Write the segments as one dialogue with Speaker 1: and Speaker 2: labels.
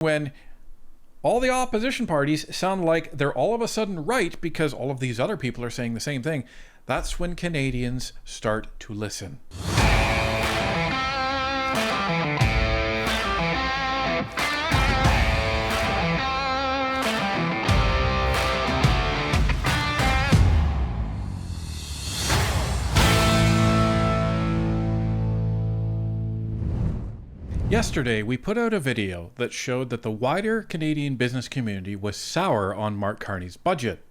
Speaker 1: when all the opposition parties sound like they're all of a sudden right because all of these other people are saying the same thing, that's when Canadians start to listen. Yesterday, we put out a video that showed that the wider Canadian business community was sour on Mark Carney's budget.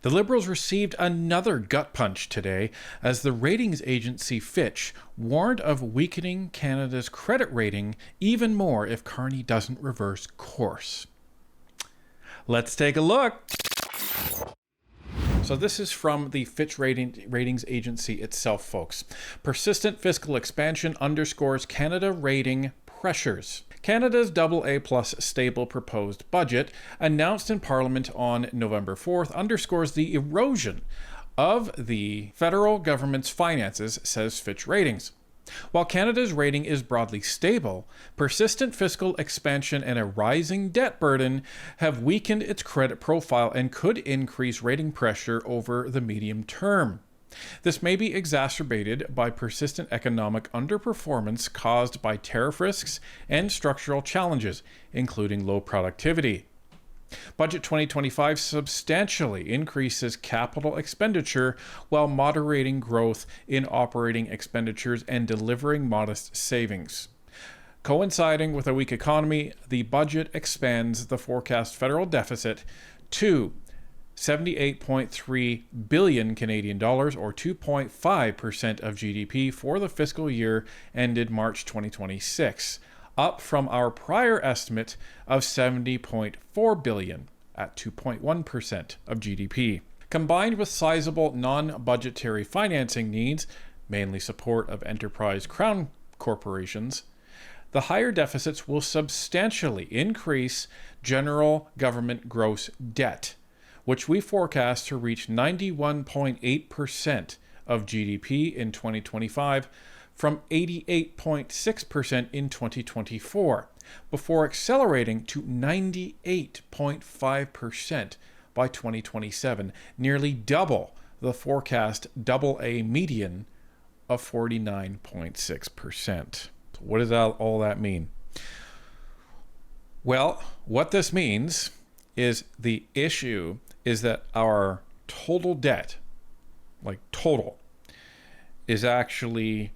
Speaker 1: The Liberals received another gut punch today as the ratings agency Fitch warned of weakening Canada's credit rating even more if Carney doesn't reverse course. Let's take a look. So this is from the Fitch ratings agency itself, folks. Persistent fiscal expansion underscores Canada rating pressures. Canada's AA+ stable proposed budget, announced in Parliament on November 4th, underscores the erosion of the federal government's finances, says Fitch Ratings. While Canada's rating is broadly stable, persistent fiscal expansion and a rising debt burden have weakened its credit profile and could increase rating pressure over the medium term. This may be exacerbated by persistent economic underperformance caused by tariff risks and structural challenges, including low productivity. Budget 2025 substantially increases capital expenditure while moderating growth in operating expenditures and delivering modest savings. Coinciding with a weak economy, the budget expands the forecast federal deficit to 78.3 billion Canadian dollars, or 2.5% of GDP for the fiscal year ended March 2026. Up from our prior estimate of 70.4 billion at 2.1% of GDP. Combined with sizable non-budgetary financing needs, mainly support of enterprise crown corporations, the higher deficits will substantially increase general government gross debt, which we forecast to reach 91.8% of GDP in 2025, from 88.6% in 2024, before accelerating to 98.5% by 2027, nearly double the forecast AA median of 49.6%. So what does all that mean? Well, what this means is the issue is that our total debt, like total, is actually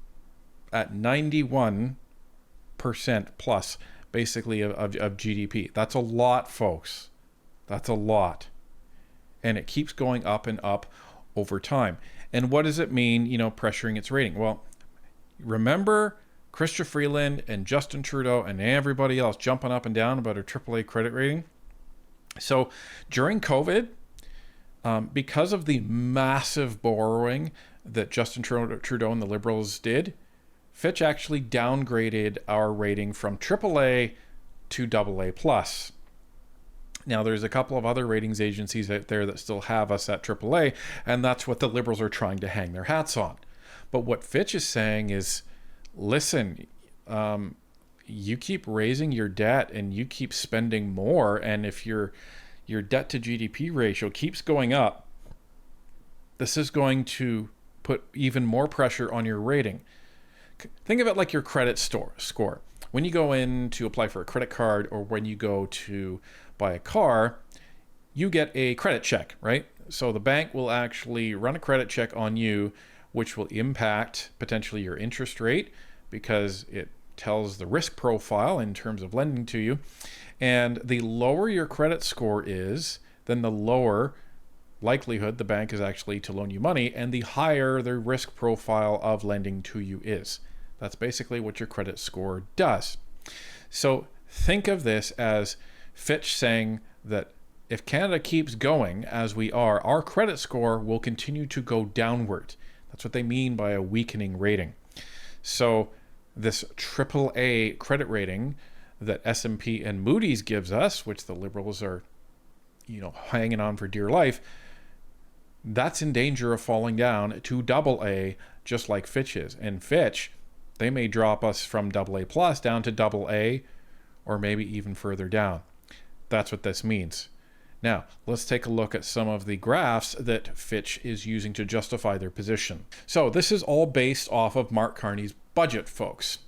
Speaker 1: at 91% plus, basically, of GDP. That's a lot, folks. That's a lot. And it keeps going up and up over time. And what does it mean, pressuring its rating? Well, remember Chrystia Freeland and Justin Trudeau and everybody else jumping up and down about our AAA credit rating? So during COVID, because of the massive borrowing that Justin Trudeau and the Liberals did, Fitch actually downgraded our rating from AAA to AA+. Now, there's a couple of other ratings agencies out there that still have us at AAA, and that's what the Liberals are trying to hang their hats on. But what Fitch is saying is, listen, you keep raising your debt and you keep spending more, and if your debt to GDP ratio keeps going up, this is going to put even more pressure on your rating. Think of it like your credit score. When you go in to apply for a credit card or when you go to buy a car, you get a credit check, right? So the bank will actually run a credit check on you, which will impact potentially your interest rate because it tells the risk profile in terms of lending to you. And the lower your credit score is, then the lower likelihood the bank is actually to loan you money, and the higher the risk profile of lending to you is. That's basically what your credit score does. So think of this as Fitch saying that if Canada keeps going as we are, our credit score will continue to go downward. That's what they mean by a weakening rating. So this AAA credit rating that S&P and Moody's gives us, which the Liberals are, hanging on for dear life, that's in danger of falling down to AA, just like Fitch is. And Fitch, they may drop us from AA+ down to AA or maybe even further down. That's what this means. Now, let's take a look at some of the graphs that Fitch is using to justify their position. So this is all based off of Mark Carney's budget, folks.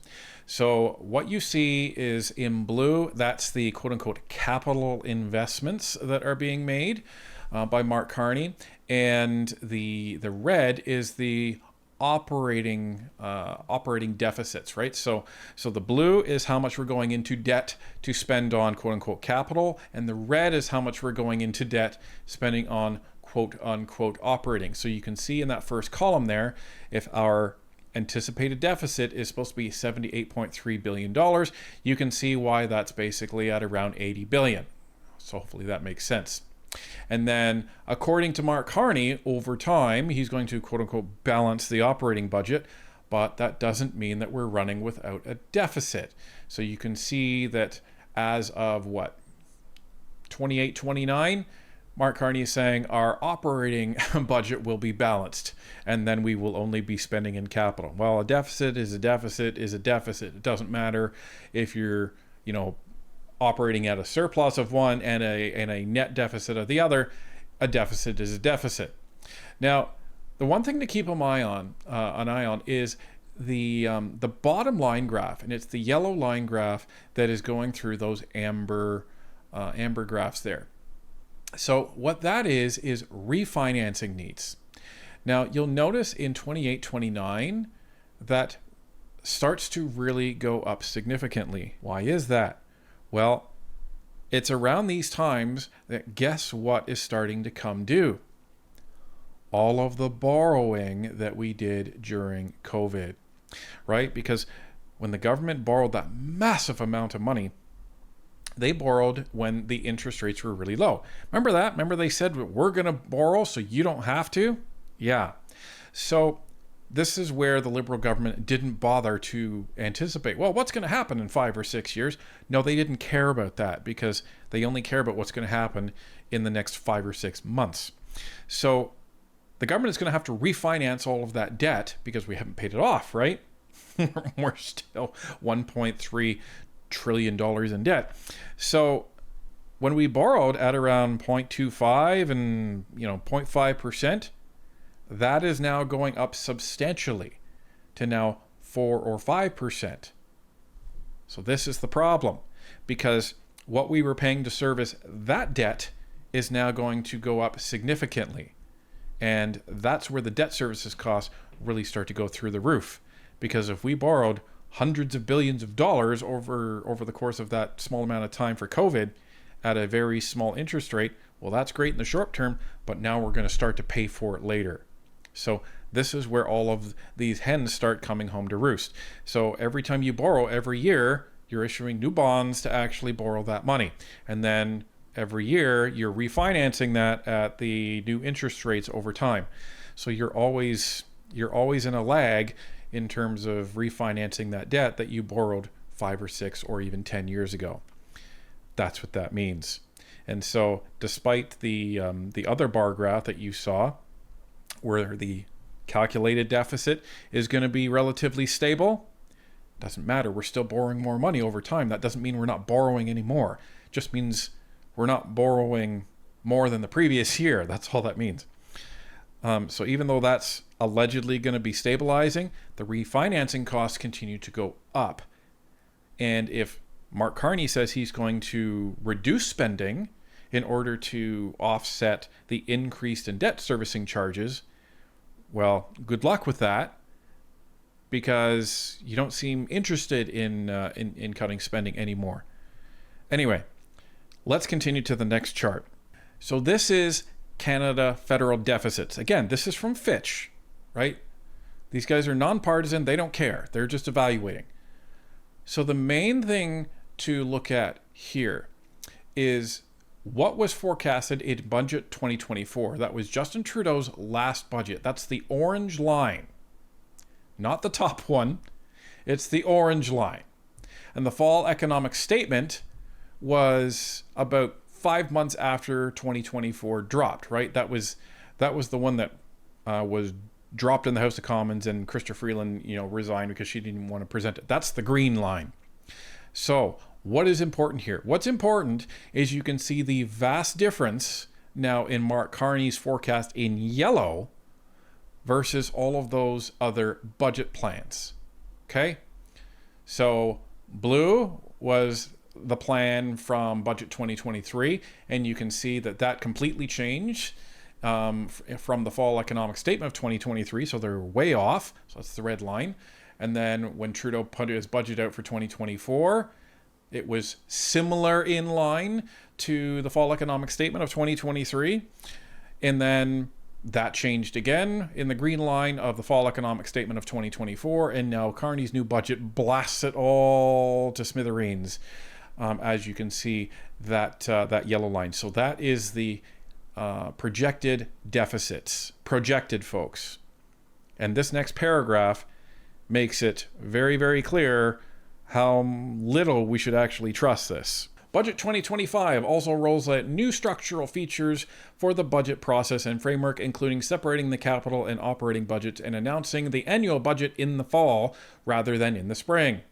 Speaker 1: So what you see is in blue, that's the quote-unquote capital investments that are being made by Mark Carney, and the red is the operating deficits, right? So the blue is how much we're going into debt to spend on quote-unquote capital, and the red is how much we're going into debt spending on quote-unquote operating. So you can see in that first column there, if our anticipated deficit is supposed to be $78.3 billion. You can see why that's basically at around 80 billion. So hopefully that makes sense. And then according to Mark Carney, over time, he's going to quote unquote balance the operating budget, but that doesn't mean that we're running without a deficit. So you can see that as of 28, 29, Mark Carney is saying our operating budget will be balanced, and then we will only be spending in capital. Well, a deficit is a deficit is a deficit. It doesn't matter if you're, operating at a surplus of one and a net deficit of the other. A deficit is a deficit. Now, the one thing to keep an eye on is the bottom line graph, and it's the yellow line graph that is going through those amber graphs there. So what that is refinancing needs. Now you'll notice in 28, 29 that starts to really go up significantly. Why is that? Well, it's around these times that guess what is starting to come due? All of the borrowing that we did during COVID, right? Because when the government borrowed that massive amount of money, they borrowed when the interest rates were really low. Remember that? Remember they said, we're going to borrow so you don't have to? Yeah. So this is where the Liberal government didn't bother to anticipate, well, what's going to happen in 5 or 6 years? No, they didn't care about that because they only care about what's going to happen in the next 5 or 6 months. So the government is going to have to refinance all of that debt because we haven't paid it off, right? We're still $1.3 trillion in debt. So when we borrowed at around 0.25 and 0.5%, that is now going up substantially to now 4 or 5%. So this is the problem, because what we were paying to service that debt is now going to go up significantly. And that's where the debt services costs really start to go through the roof. Because if we borrowed hundreds of billions of dollars over the course of that small amount of time for COVID at a very small interest rate, well, that's great in the short term, but now we're going to start to pay for it later. So this is where all of these hens start coming home to roost. So every time you borrow every year, you're issuing new bonds to actually borrow that money. And then every year you're refinancing that at the new interest rates over time. So you're always in a lag in terms of refinancing that debt that you borrowed 5 or 6 or even 10 years ago. That's what that means. And so despite the other bar graph that you saw, where the calculated deficit is going to be relatively stable, doesn't matter. We're still borrowing more money over time. That doesn't mean we're not borrowing anymore. It just means we're not borrowing more than the previous year. That's all that means. So even though that's allegedly going to be stabilizing, the refinancing costs continue to go up. And if Mark Carney says he's going to reduce spending in order to offset the increase in debt servicing charges, well, good luck with that, because you don't seem interested in cutting spending anymore. Anyway, let's continue to the next chart. So this is Canada federal deficits. Again, this is from Fitch, right? These guys are nonpartisan. They don't care. They're just evaluating. So the main thing to look at here is what was forecasted in budget 2024. That was Justin Trudeau's last budget. That's the orange line, not the top one. It's the orange line. And the fall economic statement was about 5 months after 2024 dropped, right? That was the one that was dropped in the House of Commons, and Chrystia Freeland, resigned because she didn't want to present it. That's the green line. So what is important here? What's important is you can see the vast difference now in Mark Carney's forecast in yellow versus all of those other budget plans. Okay? So blue was the plan from budget 2023, and you can see that that completely changed from the fall economic statement of 2023, so they're way off. So that's the red line. And then when Trudeau put his budget out for 2024, it was similar in line to the fall economic statement of 2023. And then that changed again in the green line of the fall economic statement of 2024. And now Carney's new budget blasts it all to smithereens. As you can see, that yellow line. So that is the projected deficits. Projected, folks. And this next paragraph makes it very, very clear how little we should actually trust this. Budget 2025 also rolls out new structural features for the budget process and framework, including separating the capital and operating budgets and announcing the annual budget in the fall rather than in the spring.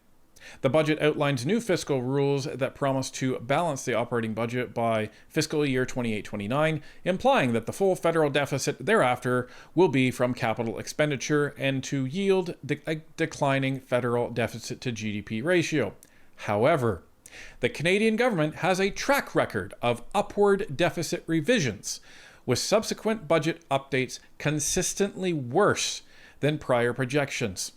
Speaker 1: The budget outlines new fiscal rules that promise to balance the operating budget by fiscal year 28-29, implying that the full federal deficit thereafter will be from capital expenditure and to yield a declining federal deficit to GDP ratio. However, the Canadian government has a track record of upward deficit revisions, with subsequent budget updates consistently worse than prior projections.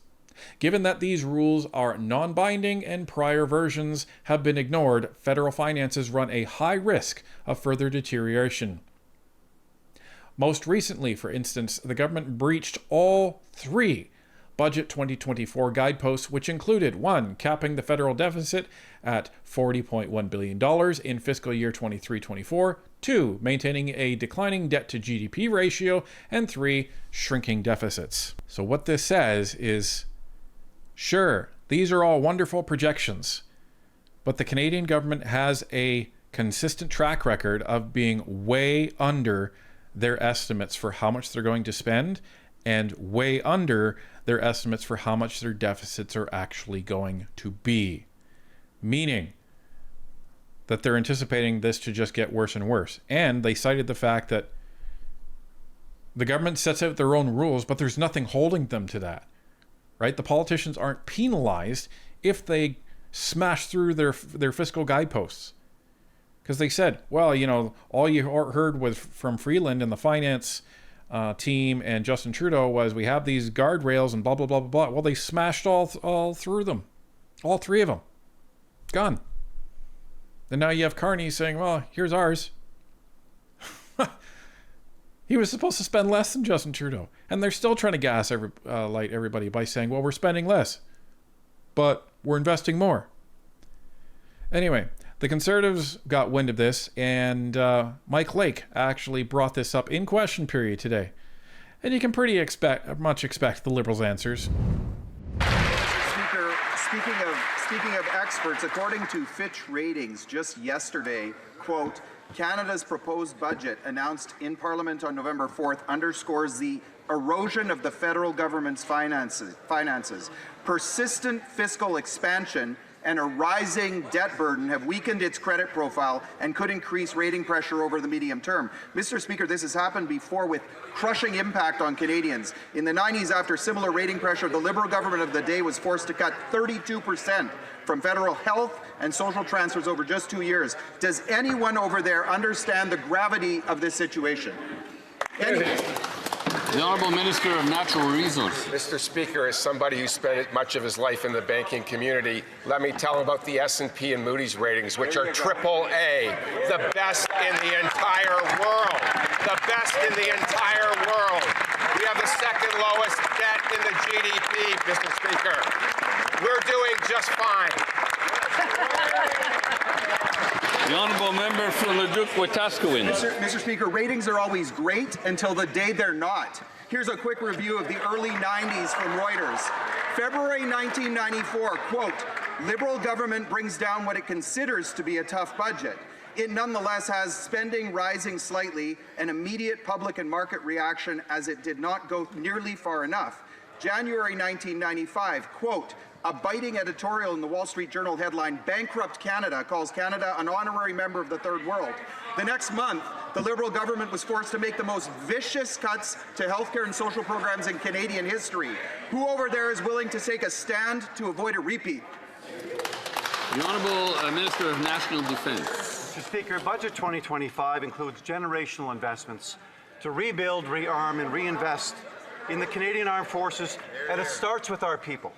Speaker 1: Given that these rules are non-binding and prior versions have been ignored, federal finances run a high risk of further deterioration. Most recently, for instance, the government breached all three Budget 2024 guideposts, which included 1. Capping the federal deficit at $40.1 billion in fiscal year 23-24, 2. Maintaining a declining debt to GDP ratio, and 3. Shrinking deficits. So what this says is, sure, these are all wonderful projections, but the Canadian government has a consistent track record of being way under their estimates for how much they're going to spend and way under their estimates for how much their deficits are actually going to be. Meaning that they're anticipating this to just get worse and worse. And they cited the fact that the government sets out their own rules, but there's nothing holding them to that. Right? The politicians aren't penalized if they smash through their fiscal guideposts. Because they said, well, you know, all you heard was from Freeland and the finance team and Justin Trudeau was we have these guardrails and blah, blah, blah, blah, blah. Well, they smashed all through them. All three of them. Gone. And now you have Carney saying, well, here's ours. He was supposed to spend less than Justin Trudeau. And they're still trying to gas light everybody by saying, well, we're spending less, but we're investing more. Anyway, the Conservatives got wind of this, and Mike Lake actually brought this up in question period today. And you can pretty much expect the Liberals' answers.
Speaker 2: Speaker, speaking of experts, according to Fitch ratings just yesterday, quote, Canada's proposed budget announced in Parliament on November 4th underscores the erosion of the federal government's finances. Persistent fiscal expansion and a rising debt burden have weakened its credit profile and could increase rating pressure over the medium term. Mr. Speaker, this has happened before with crushing impact on Canadians. In the 90s, after similar rating pressure, the Liberal government of the day was forced to cut 32% from federal health and social transfers over just 2 years. Does anyone over there understand the gravity of this situation?
Speaker 3: The Honourable Minister of Natural Resources.
Speaker 4: Mr. Speaker, as somebody who spent much of his life in the banking community, let me tell him about the S&P and Moody's ratings, which are AAA, the best in the entire world. The best in the entire world. We have the second lowest debt in the GDP, Mr. Speaker. We're doing just fine.
Speaker 3: The Honourable Member for Leduc-Wetaskiwin.
Speaker 2: Mr. Speaker, ratings are always great until the day they're not. Here's a quick review of the early 90s from Reuters. February 1994, quote, Liberal government brings down what it considers to be a tough budget. It nonetheless has spending rising slightly, an immediate public and market reaction as it did not go nearly far enough. January 1995, quote, A biting editorial in the Wall Street Journal headline, "Bankrupt Canada calls Canada an honorary member of the third world." The next month, the Liberal government was forced to make the most vicious cuts to healthcare and social programs in Canadian history. Who over there is willing to take a stand to avoid a repeat?
Speaker 3: The Honourable Minister of National Defence.
Speaker 5: Mr. Speaker, Budget 2025 includes generational investments to rebuild, rearm and reinvest in the Canadian Armed Forces, and it starts with our people.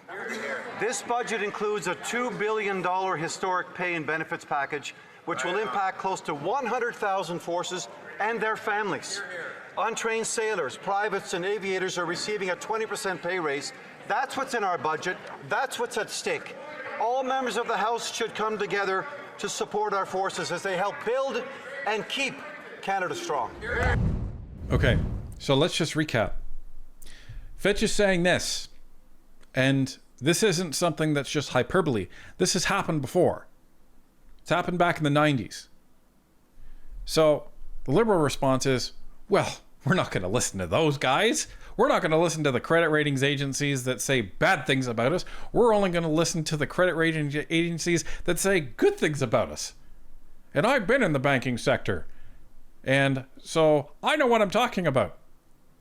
Speaker 5: This budget includes a $2 billion historic pay and benefits package, which will impact close to 100,000 forces and their families. Untrained sailors, privates and aviators are receiving a 20% pay raise. That's what's in our budget. That's what's at stake. All members of the House should come together to support our forces as they help build and keep Canada strong.
Speaker 1: Okay, so let's just recap. Fitch is saying this, and this isn't something that's just hyperbole. This has happened before. It's happened back in the 90s. So the Liberal response is, well, we're not going to listen to those guys. We're not going to listen to the credit ratings agencies that say bad things about us. We're only going to listen to the credit rating agencies that say good things about us. And I've been in the banking sector, and so I know what I'm talking about.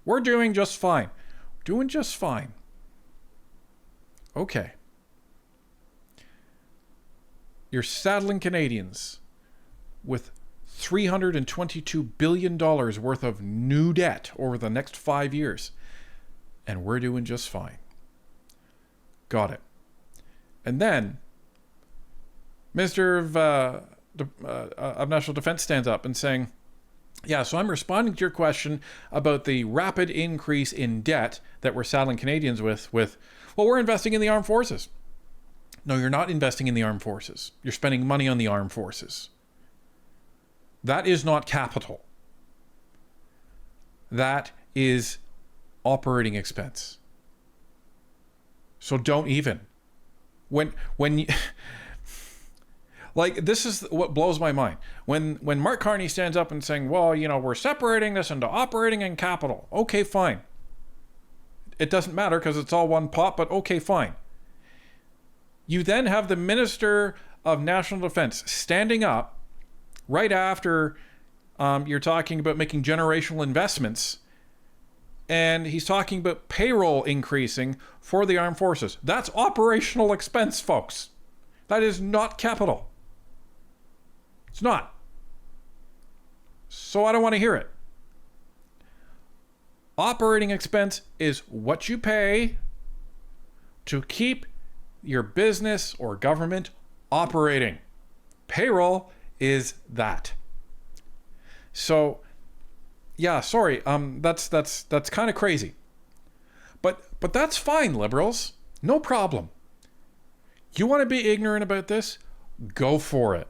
Speaker 1: We're doing just fine. Doing just fine. Okay. You're saddling Canadians with $322 billion worth of new debt over the next 5 years. And we're doing just fine. Got it. And then Minister of National Defence stands up and saying, yeah, so I'm responding to your question about the rapid increase in debt that we're saddling Canadians with, well, we're investing in the armed forces. No, you're not investing in the armed forces. You're spending money on the armed forces. That is not capital. That is operating expense. So don't even. When you... Like, this is what blows my mind. When Mark Carney stands up and saying, well, you know, we're separating this into operating and capital. Okay, fine. It doesn't matter because it's all one pot, but okay, fine. You then have the Minister of National Defence standing up right after you're talking about making generational investments, and he's talking about payroll increasing for the armed forces. That's operational expense, folks. That is not capital. It's not. So I don't want to hear it. Operating expense is what you pay to keep your business or government operating. Payroll is that. So, yeah, sorry, that's kind of crazy. But that's fine, Liberals. No problem. You want to be ignorant about this? Go for it.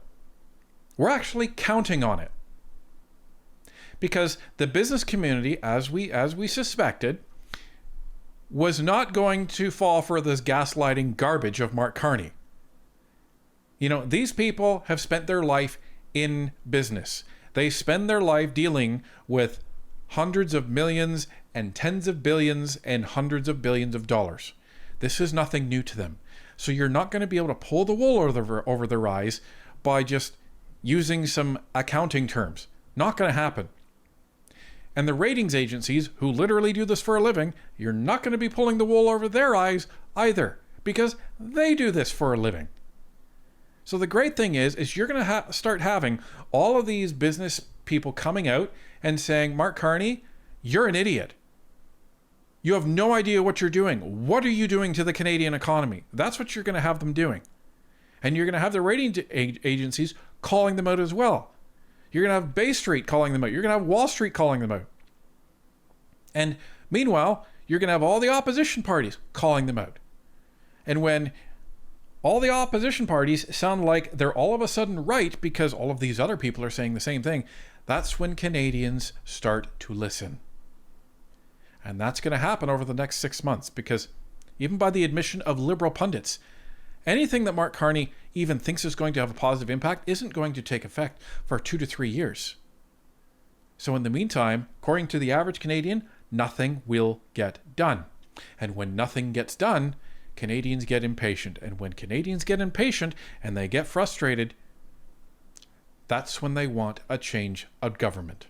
Speaker 1: We're actually counting on it. Because the business community, as we suspected, was not going to fall for this gaslighting garbage of Mark Carney. You know, these people have spent their life in business. They spend their life dealing with hundreds of millions and tens of billions and hundreds of billions of dollars. This is nothing new to them. So you're not going to be able to pull the wool over their eyes by just using some accounting terms. Not going to happen. And the ratings agencies, who literally do this for a living, you're not going to be pulling the wool over their eyes either, because they do this for a living. So the great thing is you're going to start having all of these business people coming out and saying, Mark Carney, you're an idiot. You have no idea what you're doing. What are you doing to the Canadian economy? That's what you're going to have them doing. And you're going to have the rating agencies calling them out as well. You're going to have Bay Street calling them out. You're going to have Wall Street calling them out. And meanwhile, you're going to have all the opposition parties calling them out. And when all the opposition parties sound like they're all of a sudden right because all of these other people are saying the same thing, that's when Canadians start to listen. And that's going to happen over the next 6 months, because even by the admission of Liberal pundits, anything that Mark Carney even thinks is going to have a positive impact isn't going to take effect for 2 to 3 years. So in the meantime, according to the average Canadian, nothing will get done. And when nothing gets done, Canadians get impatient. And when Canadians get impatient and they get frustrated, that's when they want a change of government.